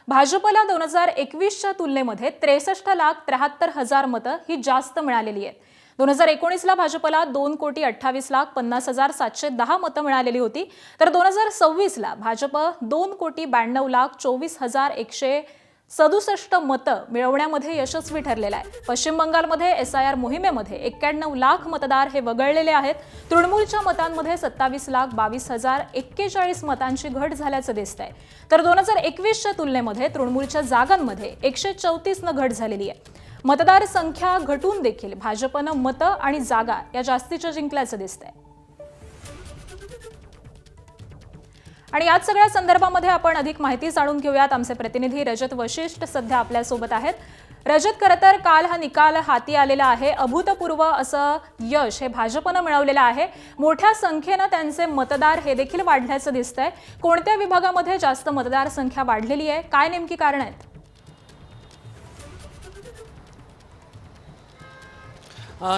भाजपला 2021च्या तुलनेमध्ये 63,73,000 मतं ही जास्त मिळालेली आहेत। 2019ला भाजपला 2,28,50,710 मतं मिळालेली होती, तर 2026ला भाजप 2,92,24,167 मतं मिळवण्यामध्ये यशस्वी ठरलेला आहे। पश्चिम बंगालमध्ये एसआयआर मोहिमेमध्ये 91 लाख मतदार हे वगळलेले आहेत। तृणमूलच्या मतांमध्ये 27,22,041 मतांची घट झाल्याचं दिसतंय, तर 2021च्या तुलनेमध्ये तृणमूलच्या जागांमध्ये 134 घट झालेली आहे। मतदार संख्या घटून देखील भाजपनं मतं आणि जागा या जास्तीच्या जिंकल्याचं दिसतंय। आणि याच सगळ्या संदर्भामध्ये आपण अधिक माहिती जाणून घेऊयात। आमचे प्रतिनिधी रजत वशिष्ठ सध्या आपल्या सोबत आहेत। रजत, खरं तर काल हा निकाल हाती आलेला आहे। अभूतपूर्व असं यश हे भाजपनं मिळवलेलं आहे। मोठ्या संख्येने त्यांचे मतदार हे देखील वाढल्याचं दिसतंय। कोणत्या विभागामध्ये जास्त मतदार संख्या वाढलेली आहे, काय नेमकी कारण आहेत?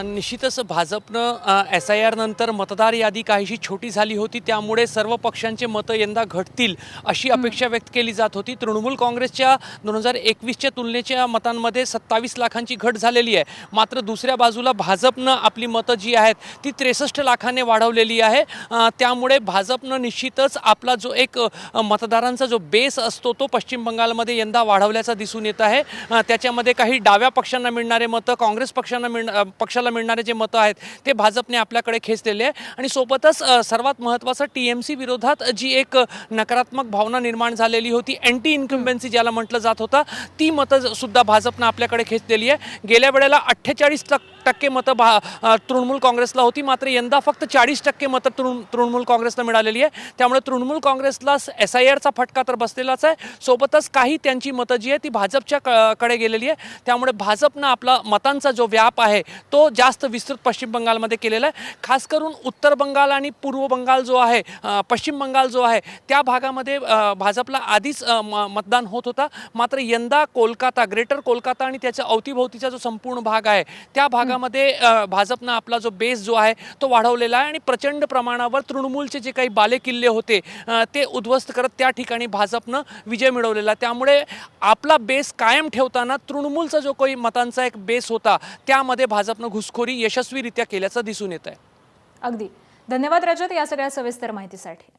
निश्चितच भाजपनं एसआयआर नंतर मतदार यादी काहीशी छोटी झाली होती, त्यामुळे सर्व पक्षांचे मतं यंदा घटतील अशी अपेक्षा व्यक्त केली जात होती। तृणमूल काँग्रेसच्या 2021च्या तुलनेच्या मतांमध्ये 27 लाखांची घट झालेली आहे, मात्र दुसऱ्या बाजूला भाजपनं आपली मतं जी आहेत ती 63 लाखाने वाढवलेली आहे। त्यामुळे भाजपनं निश्चितच आपला जो एक मतदारांचा जो बेस असतो तो पश्चिम बंगालमध्ये यंदा वाढवल्याचा दिसून येत आहे। त्याच्यामध्ये काही डाव्या पक्षांना मिळणारे मतं, काँग्रेस पक्षाला मिळणारे जे मतं आहेत ते भाजपने आपल्याकडे खेचलेले आहे। आणि सोबतच सर्वात महत्त्वाचं टीएमसी विरोधात जी एक नकारात्मक भावना निर्माण झालेली होती, अँटी इन्कम्बन्सी ज्याला म्हटलं जात होतं, ती मतं सुद्धा भाजपनं आपल्याकडे खेचलेली आहे। गेल्या वेळेला 48% मतं तृणमूल काँग्रेसला होती, मात्र यंदा फक्त 40% मतं तृणमूल काँग्रेसला मिळालेली आहे। त्यामुळे तृणमूल काँग्रेसला एसआयआरचा फटका तर बसलेलाच आहे, सोबतच काही त्यांची मतं जी आहे ती भाजपच्या कडे गेलेली आहे। त्यामुळे भाजपनं आपला मतांचा जो व्याप आहे तो जास्त विस्तृत पश्चिम बंगालमध्ये केलेला आहे। खास करून उत्तर बंगाल आणि पूर्व बंगाल जो आहे, पश्चिम बंगाल जो आहे, त्या भागामध्ये भाजपला आधीच मतदान होत होता, मात्र यंदा कोलकाता, ग्रेटर कोलकाता आणि त्याच्या अवतीभोवतीचा जो संपूर्ण भाग आहे त्या भागामध्ये भाजपनं आपला जो बेस जो आहे तो वाढवलेला आहे। आणि प्रचंड प्रमाणावर तृणमूलचे जे काही बालेकिल्ले होते ते उद्ध्वस्त करत त्या ठिकाणी भाजपनं विजय मिळवलेला। त्यामुळे आपला बेस कायम ठेवताना तृणमूलचा जो काही मतांचा एक बेस होता त्यामध्ये भाजपनं घुसखोरी यशस्वीरित्या केल्याचं दिसून येत आहे। अगदी धन्यवाद रजत, या सगळ्या सविस्तर माहितीसाठी।